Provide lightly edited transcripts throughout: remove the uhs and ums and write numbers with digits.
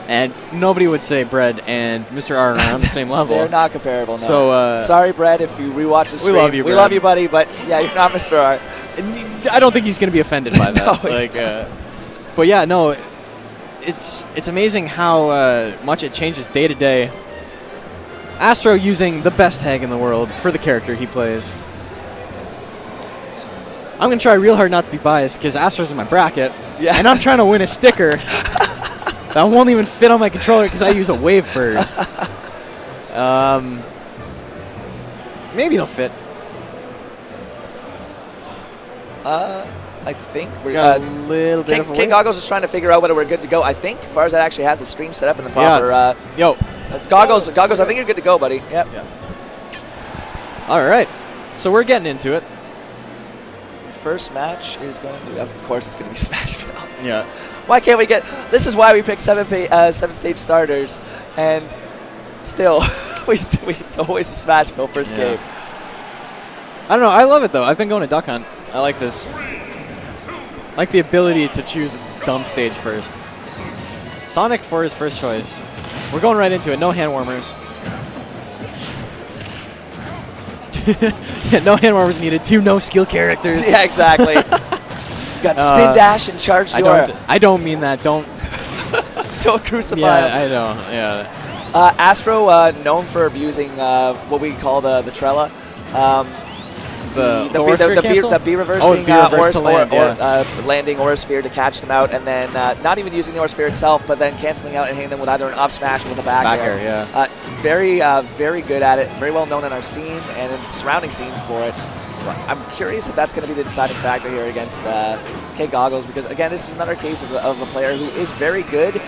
And nobody would say Bread and Mr. R are on the same level. They're not comparable, no. So, sorry, Bread, if you rewatch the stream. We love you, We love you, buddy, but yeah, you're not Mr. R. I don't think he's going to be offended by that. No, like, but yeah, no, it's amazing how much it changes day to day. Astro using the best tag in the world for the character he plays. I'm going to try real hard not to be biased because Astro's in my bracket, and I'm trying to win a sticker that won't even fit on my controller because I use a Wave Bird. Maybe it'll fit. I think we're got a little bit of a King Goggles is trying to figure out whether we're good to go. I think Farzad actually has the stream set up in the proper. Goggles, I think you're good to go, buddy. Yep. Yeah. All right. So we're getting into it. First match is going to be, of course, it's going to be Smashville. Yeah. Why can't we get? This is why we pick seven stage starters, and still, it's always a Smashville first game. I don't know. I love it though. I've been going to Duck Hunt. I like this. I like the ability to choose dumb stage first. Sonic for his first choice. We're going right into it. No hand warmers. Yeah, no hand warmers needed. 2 no skill characters. Yeah, exactly. Got spin dash and charge Yora. I don't mean that. Don't crucify him. I know. Yeah. Astro, known for abusing what we call the Trella. The B reversing landing Aura Sphere to catch them out, and then not even using the Aura Sphere itself, but then canceling out and hitting them with either an up smash or with a back air. Yeah. Very good at it. Very well known in our scene and in the surrounding scenes for it. I'm curious if that's going to be the deciding factor here against K Goggles, because again, this is another case of a player who is very good,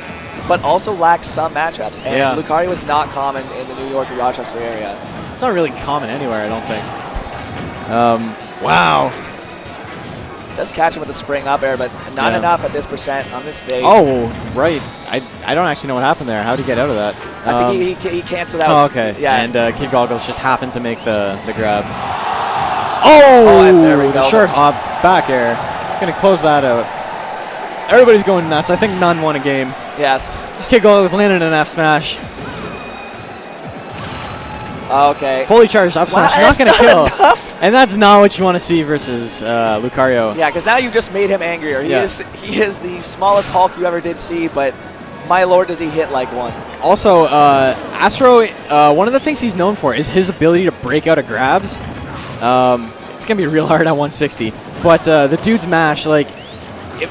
but also lacks some matchups. And Lucario is not common in the New York or Rochester area. It's not really common anywhere, I don't think. Wow. Does catch him with a spring up air, but not enough at this percent on this stage. Oh, right. I don't actually know what happened there. How did he get out of that? I think he canceled out. Oh, okay. Yeah. And Kid Goggles just happened to make the grab. Oh, and there we go. Short hop, back air. Going to close that out. Everybody's going nuts. I think none won a game. Yes. Kid Goggles landed an F smash. Okay. Fully charged up smash. Not going to kill. Enough. And that's not what you want to see versus Lucario. Yeah, because now you just made him angrier. He is the smallest Hulk you ever did see, but my lord, does he hit like one. Also, Astro, one of the things he's known for is his ability to break out of grabs. It's going to be real hard at 160. But the dude's mash, like,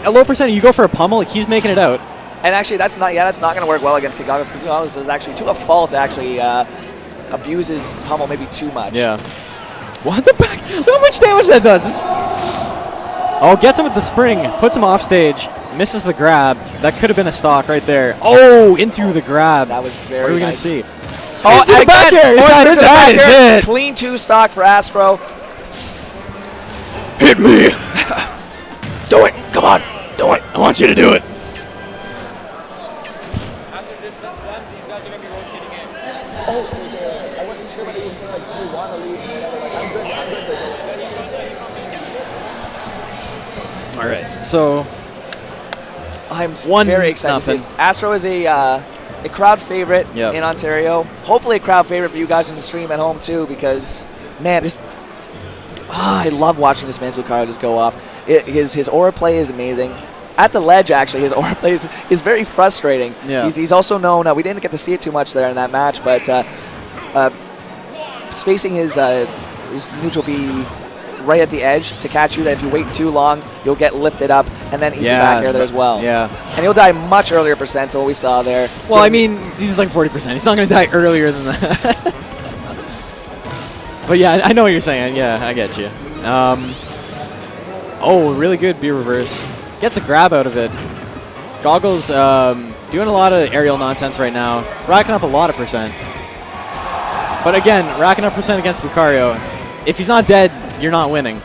a low percentage, you go for a pummel, like, he's making it out. And actually, that's not going to work well against Kid Goggles. Kid Goggles is actually, to a fault, actually abuses pummel maybe too much. Yeah. What the back? Look how much damage that does. Oh, gets him with the spring, puts him off stage, misses the grab. That could have been a stock right there. Oh, into the grab. That was very What are we nice. going to see? Oh, into the back air. That is it. Clean 2 stock for Astro. Hit me. Do it. Come on. Do it. I want you to do it. After this set's done, these guys are going to be rotating in. Oh, I wasn't sure whether you said, like, do you want to leave? I'm good. All right. So I'm very excited to see this. Astro is a crowd favorite in Ontario. Hopefully a crowd favorite for you guys in the stream at home too, because man, I love watching this man's Lucario just go off. His aura play is amazing. At the ledge, actually, his aura play is very frustrating. Yeah. He's also known, we didn't get to see it too much there in that match, but spacing his neutral B right at the edge to catch you, that if you wait too long, you'll get lifted up and then eat the back air there as well. Yeah. And he'll die much earlier percent than what we saw there. Well, I mean, he was like 40%. He's not going to die earlier than that. But yeah, I know what you're saying. Yeah, I get you. Oh, really good B reverse. Gets a grab out of it. Goggles doing a lot of aerial nonsense right now. Racking up a lot of percent. But again, racking up percent against Lucario. If he's not dead, you're not winning.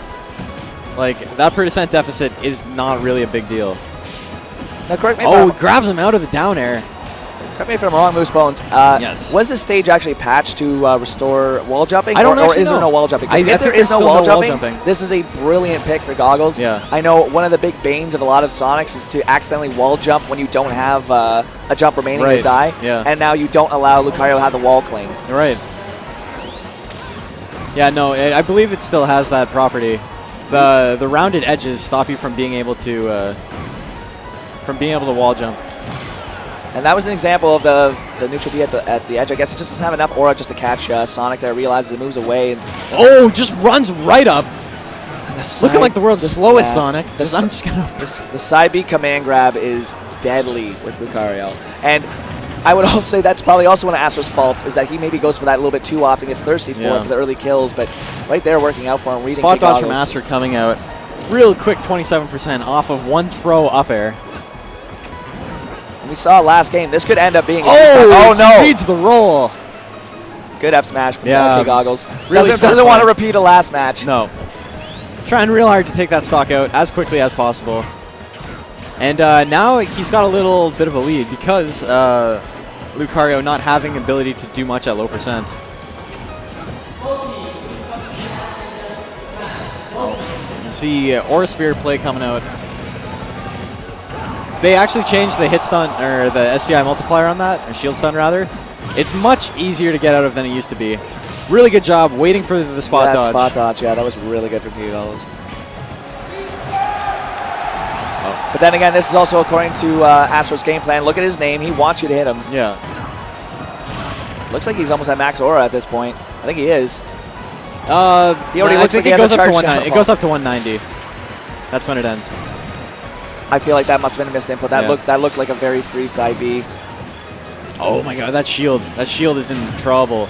Like, that percent deficit is not really a big deal. Now, correct me he grabs him out of the down air. Correct me if I'm wrong, Moose Bones. Yes. Was this stage actually patched to restore wall jumping? I don't or actually is know. there no wall jumping? I If think there there's is no still wall no wall jumping, jumping. this is a brilliant pick for Goggles. Yeah. I know one of the big banes of a lot of Sonics is to accidentally wall jump when you don't have a jump remaining to die. Yeah. And now you don't allow Lucario to have the wall cling. Right. Yeah, no, I believe it still has that property. The rounded edges stop you from being able to wall jump. And that was an example of the neutral B at the edge. I guess it just doesn't have enough aura just to catch Sonic there. Realizes it moves away. And oh, just runs right up. Looking like the world's slowest yeah, Sonic. The side B command grab is deadly with Lucario. And I would also say that's probably also one of Astro's faults, is that he maybe goes for that a little bit too often, gets thirsty for the early kills, but right there working out for him. Reading Spot dodge from Astro coming out. Real quick 27% off of one throw up air. We saw last game. This could end up being. Oh no! Reads the roll. Good F smash from Goggles. Really doesn't want to repeat a last match. No. Trying real hard to take that stock out as quickly as possible. And now he's got a little bit of a lead because Lucario not having ability to do much at low percent. You see Aura Sphere play coming out. They actually changed the hit stun, or the SCI multiplier on that, or shield stun rather. It's much easier to get out of than it used to be. Really good job waiting for the spot dodge. That spot dodge, yeah, that was really good for Goggles. But then again, this is also according to Astro's game plan. Look at his name. He wants you to hit him. Yeah. Looks like he's almost at max aura at this point. I think he is. He already looks like he it has goes a up to charge 190. It goes up to 190. That's when it ends. I feel like that must have been a missed input. That looked like a very free side B. Oh my god, that shield. That shield is in trouble.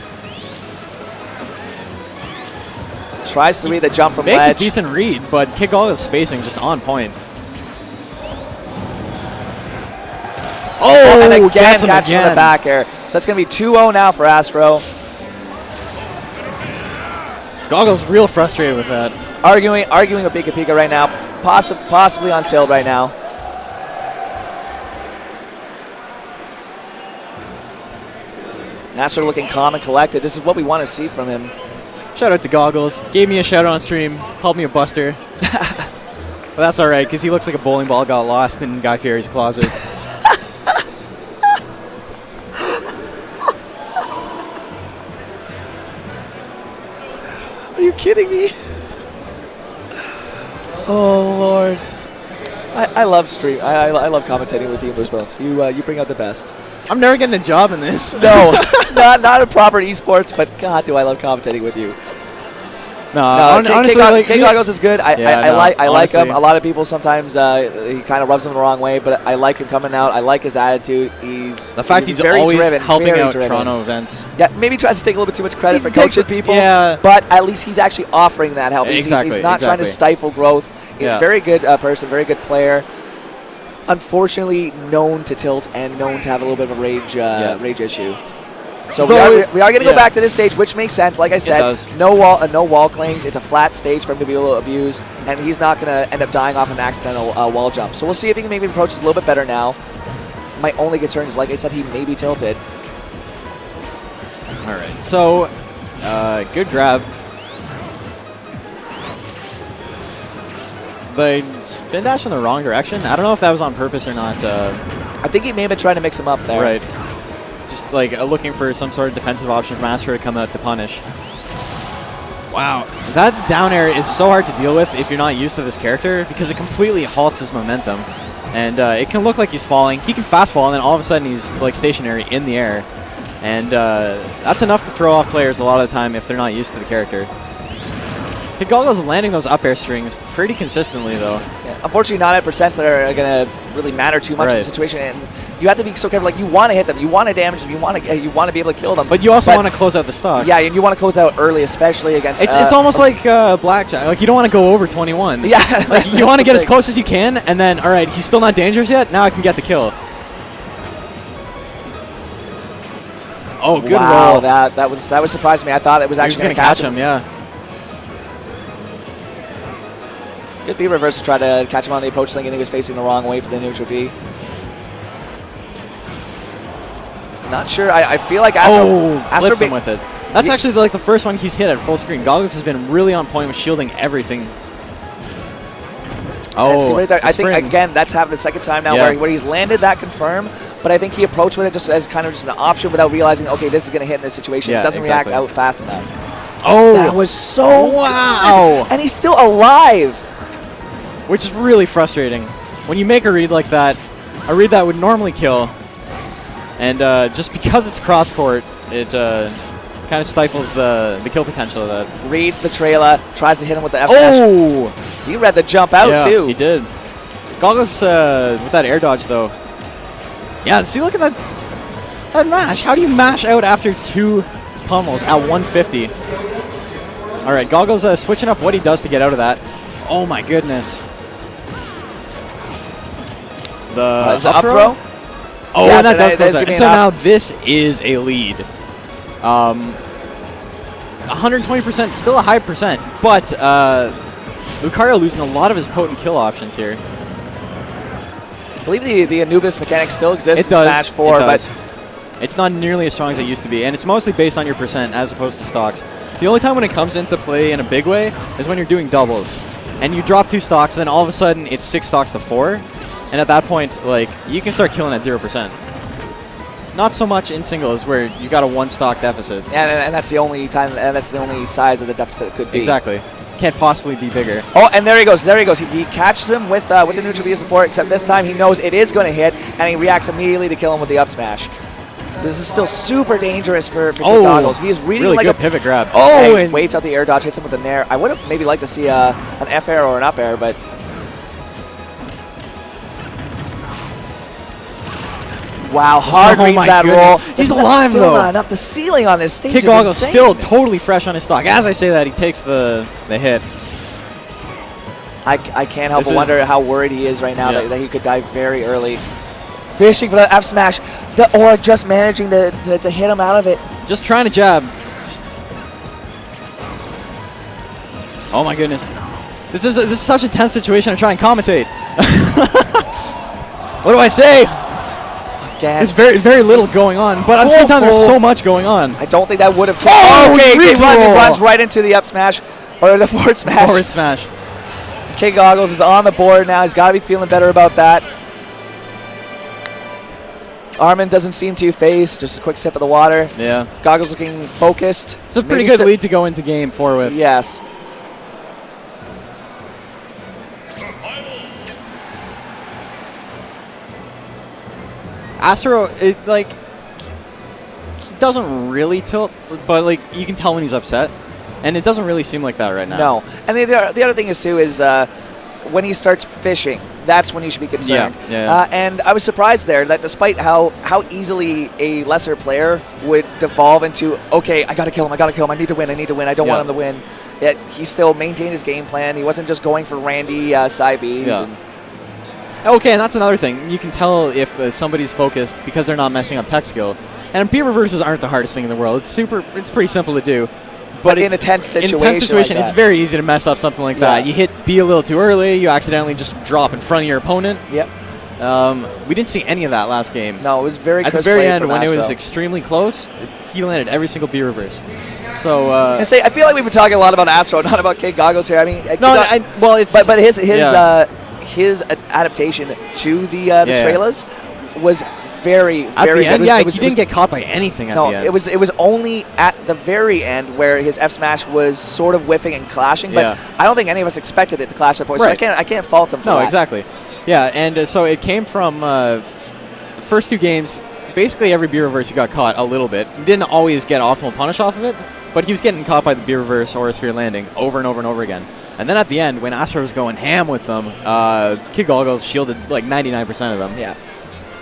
Tries to read the jump from Makes ledge. a decent read, but Kid Goggles' spacing just on point. Oh, and again catches him the back air. So that's going to be 2-0 now for Astro. Goggles real frustrated with that. Arguing with Pika Pika right now. Possibly on tilt right now. Astro looking calm and collected. This is what we want to see from him. Shout out to Goggles. Gave me a shout out on stream. Called me a buster. But that's all right, because he looks like a bowling ball got lost in Guy Fieri's closet. Are you kidding me? Oh Lord! I love stream. I love commentating with you, Moose Bones. You bring out the best. I'm never getting a job in this. No, not in proper esports, but God, do I love commentating with you. No, honestly, K Goggles is good. I like him. A lot of people sometimes he kind of rubs him the wrong way, but I like him coming out. I like his attitude. He's very always driven, helping out driven. Toronto events. Yeah, maybe tries to take a little bit too much credit for coaching people. Yeah, but at least he's actually offering that help. He's not trying to stifle growth. Yeah. Very good person, very good player. Unfortunately, known to tilt and known to have a little bit of a rage issue. So we are going to go back to this stage, which makes sense. Like I said, no wall clings. It's a flat stage for him to be able to abuse, and he's not going to end up dying off an accidental wall jump. So we'll see if he can maybe approach this a little bit better now. My only concern is, like I said, he may be tilted. All right, so good grab. The spin dash in the wrong direction. I don't know if that was on purpose or not. I think he may have been trying to mix him up there. Right. Just like looking for some sort of defensive option from Astro to come out to punish. Wow. That down air is so hard to deal with if you're not used to this character because it completely halts his momentum. And it can look like he's falling. He can fast fall and then all of a sudden he's like stationary in the air. And that's enough to throw off players a lot of the time if they're not used to the character. Kid Goggles is landing those up air strings pretty consistently, though. Yeah, unfortunately, not at percents that are going to really matter too much in the situation. And you have to be so careful. Like, you want to hit them, you want to damage them, you want to be able to kill them. But you also want to close out the stock. Yeah, and you want to close out early, especially against. It's almost like blackjack. Like, you don't want to go over 21. Yeah, like you want to get as close as you can, and then all right, he's still not dangerous yet. Now I can get the kill. Oh, good roll. That was surprising me. I thought it was actually going to catch him. Yeah. Good B reverse to try to catch him on the approach, thinking he was facing the wrong way for the neutral B. Not sure. I feel like Astro flips him with it. That's actually like the first one he's hit at full screen. Goggles has been really on point with shielding everything. Oh, right there, I think, again, that's happened the second time now where he's landed that confirm, but I think he approached with it just as kind of just an option without realizing, okay, this is going to hit in this situation. It doesn't react out fast enough. Oh, that was so good. And he's still alive. Which is really frustrating. When you make a read like that, a read that would normally kill, and just because it's cross court, it kind of stifles the kill potential of that. Reads the trailer, tries to hit him with the F smash. Oh! He read the jump out too. He did. Goggles with that air dodge though. Yeah, see, look at that mash. How do you mash out after 2 pummels at 150? All right, Goggles switching up what he does to get out of that. Oh my goodness. The up throw? Oh, yes, and that does close that. And so now this is a lead. 120%, still a high percent, but Lucario losing a lot of his potent kill options here. I believe the Anubis mechanic still exists in Smash 4, but it's not nearly as strong as it used to be, and it's mostly based on your percent as opposed to stocks. The only time when it comes into play in a big way is when you're doing doubles, and you drop 2 stocks, and then all of a sudden it's 6 stocks to 4, and at that point, like, you can start killing at 0%. Not so much in singles where you got a 1 stock deficit. And that's the only time, and that's the only size of the deficit it could be. Exactly. Can't possibly be bigger. Oh, and there he goes. There he goes. He catches him with the neutral B as before, except this time he knows it is going to hit, and he reacts immediately to kill him with the up smash. This is still super dangerous for Goggles. He's reading really like good pivot grab. Oh, and waits out the air dodge, hits him with the nair. I would have maybe liked to see an F air or an up air, but wow, hard reads that roll. He's alive still though. Not enough. The ceiling on this stage Kid Goggles still totally fresh on his stock. As I say that, he takes the hit. I can't help but wonder how worried he is right now that he could die very early. Fishing for the F smash, or just managing to hit him out of it. Just trying to jab. Oh my goodness. This is such a tense situation to try and commentate. What do I say? There's very little going on, but at the same time, there's so much going on. I don't think that would have. Oh, okay, he runs right into the up smash, or the forward smash. Forward smash. Kid Goggles is on the board now. He's got to be feeling better about that. Armin doesn't seem too phased. Just a quick sip of the water. Yeah. Goggles looking focused. It's a pretty good lead to go into game 4 with. Yes. Astro, he doesn't really tilt, but like you can tell when he's upset, and it doesn't really seem like that right now. No, and the other thing is too is when he starts fishing, that's when you should be concerned. Yeah. And I was surprised there that despite how easily a lesser player would devolve into, okay, I gotta kill him, I need to win, I don't want him to win. Yet he still maintained his game plan. He wasn't just going for randy side Bs. Yeah. Okay, and that's another thing. You can tell if somebody's focused because they're not messing up tech skill. And B reverses aren't the hardest thing in the world. It's pretty simple to do. But in a tense situation, like it's very easy to mess up something like that. You hit B a little too early, you accidentally just drop in front of your opponent. Yep. We didn't see any of that last game. No, it was very at the very end when Astro. It was extremely close. He landed every single B reverse. So I feel like we've been talking a lot about Astro, not about Kid Goggles here. I mean, his adaptation to the trailers was very good. Yeah, he didn't get caught by anything at the end. It was only at the very end where his F smash was sort of whiffing and clashing, but I don't think any of us expected it to clash at that point. Right. So I can't fault him for that. No, exactly. Yeah, and so it came from the first 2 games. Basically, every B reverse he got caught a little bit. He didn't always get optimal punish off of it, but he was getting caught by the B reverse or sphere landings over and over and over again. And then at the end, when Astro was going ham with them, Kid Goggles shielded like 99% of them. Yeah.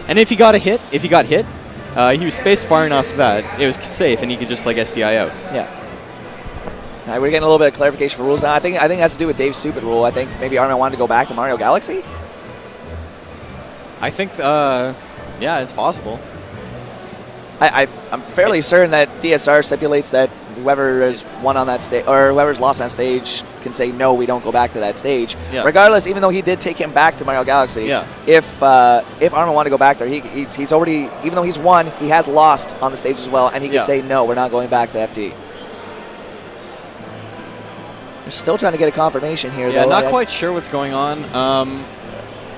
And if he got hit, he was spaced far enough that it was safe, and he could just like SDI out. Yeah. All right, we're getting a little bit of clarification for rules now. I think it has to do with Dave's stupid rule. I think maybe Armin wanted to go back to Mario Galaxy. I think, yeah, it's possible. I'm fairly certain that DSR stipulates that whoever has won on that stage or whoever's lost on that stage can say no, we don't go back to that stage. Yeah. Regardless, even though he did take him back to Mario Galaxy, Yeah. if Arnold wanted to go back there, he's already, even though he's won, he has lost on the stage as well, and he can say no, we're not going back to FD. They're still trying to get a confirmation here. Yeah, though. not quite sure what's going on.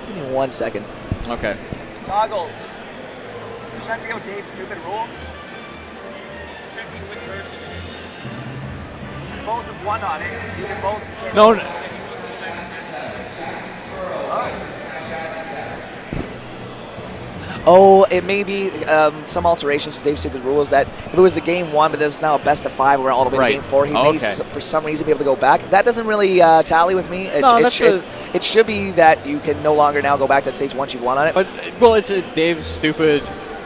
Give me 1 second. Okay. Goggles. You're trying to figure out Dave's stupid rule? Checking which version it is. Both have won on it. You can both. No. Oh, it may be some alterations to Dave's stupid rules that if it was a game 1, but this is now a best of 5, we're all the way to game 4, he may, for some reason, be able to go back. That doesn't really tally with me. It should be that you can no longer now go back to that stage once you've won on it. But, well, it's a Dave's stupid,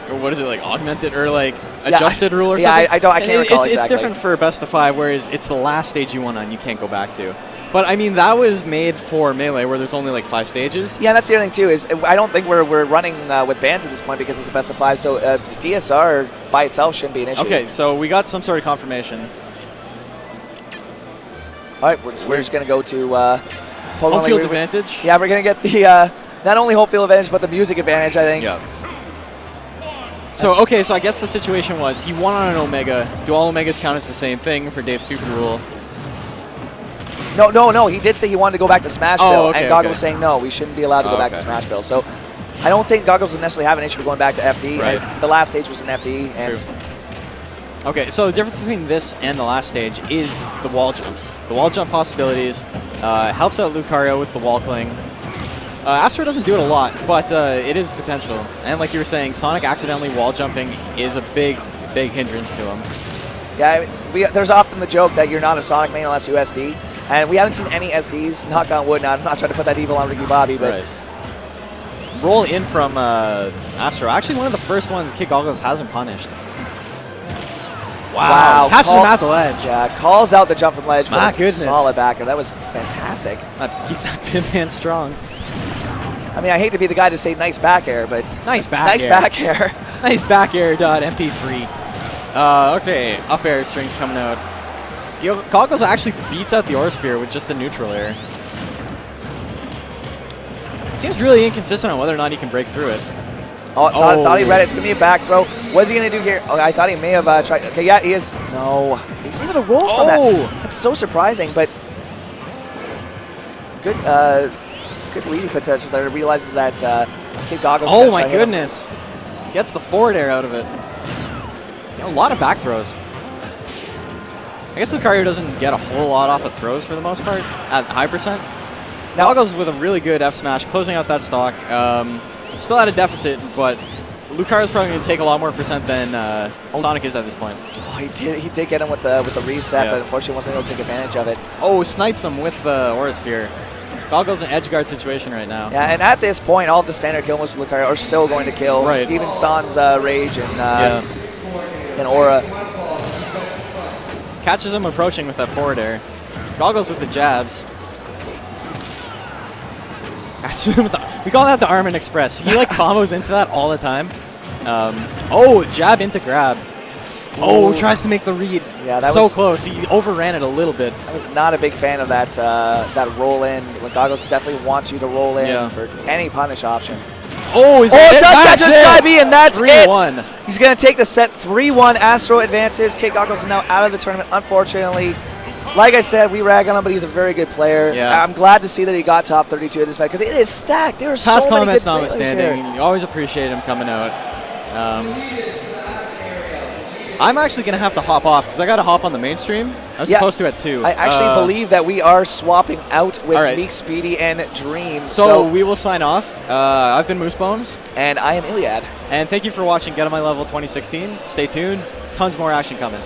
or what is it, like augmented or like adjusted rule or something? Yeah, I can't recall exactly. It's different for best of 5, whereas it's the last stage you won on you can't go back to. But, I mean, that was made for Melee, where there's only, like, 5 stages. Yeah, that's the other thing, too, is I don't think we're running with bans at this point because it's a best of 5, so DSR by itself shouldn't be an issue. Okay, so we got some sort of confirmation. All right, we're just going to go to home field advantage. Yeah, we're going to get the not only home field advantage, but the music advantage, I think. Yeah. So, okay, so I guess the situation was he won on an Omega. Do all Omegas count as the same thing for Dave's stupid rule? No. He did say he wanted to go back to Smashville, okay, and Goggles was saying no, we shouldn't be allowed to go back to Smashville. So I don't think Goggles would necessarily have an issue with going back to FD. Right. The last stage was an FD. And true. Okay, so the difference between this and the last stage is the wall jumps. The wall jump possibilities helps out Lucario with the wall cling. Astro doesn't do it a lot, but it is potential. And like you were saying, Sonic accidentally wall jumping is a big hindrance to him. Yeah, there's often the joke that you're not a Sonic main unless you SD. And we haven't seen any SDs, knock on wood. Now, I'm not trying to put that evil on Ricky Bobby, but... Right. Roll in from Astro. Actually, one of the first ones Kid Goggles hasn't punished. Wow. Catches him at the ledge. Yeah, calls out the jump from ledge. My goodness. Solid backer. That was fantastic. Keep that Pimpan strong. I mean, I hate to be the guy to say nice back air, but... Nice back air. Back air. Nice back air, MP3. Okay, up air strings coming out. Goggles actually beats out the Aurasphere with just a neutral air. It seems really inconsistent on whether or not he can break through it. Thought he read it. It's going to be a back throw. What's he going to do here? Oh, I thought he may have tried. Okay, yeah, he is. No. He was able to roll from that. That's so surprising, but good reading potential there. Realizes that Kid Goggles. Oh, my goodness. Gets the forward air out of it. A lot of back throws. I guess Lucario doesn't get a whole lot off of throws for the most part at high percent. Goggles with a really good F smash, closing out that stock. Still at a deficit, but Lucario's probably going to take a lot more percent than Sonic is at this point. Oh, he did get him with the reset, but unfortunately wasn't able to take advantage of it. Oh, snipes him with the Aurasphere. Goggles in edge guard situation right now. Yeah, and at this point, all of the standard kill moves of Lucario are still going to kill. Right. Even Sans Rage and Aura. Catches him approaching with that forward air. Goggles with the jabs. Catches him with we call that the Armin Express. He like combos into that all the time. Jab into grab. Tries to make the read. Yeah, that was so close. He overran it a little bit. I was not a big fan of that that roll in. When Goggles definitely wants you to roll in for any punish option. It does catch a side B, and that's 3-1. it. He's going to take the set 3-1. Astro advances. Kid Goggles is now out of the tournament, unfortunately. Like I said, we rag on him, but he's a very good player. Yeah. I'm glad to see that he got top 32 in this fight because it is stacked. There are so many good players here. You always appreciate him coming out. I'm actually going to have to hop off because I got to hop on the mainstream. I was supposed to at 2. I actually believe that we are swapping out with Meek, Speedy, and Dream. So we will sign off. I've been Moosebones. And I am Iliad. And thank you for watching Get On My Level 2016. Stay tuned. Tons more action coming.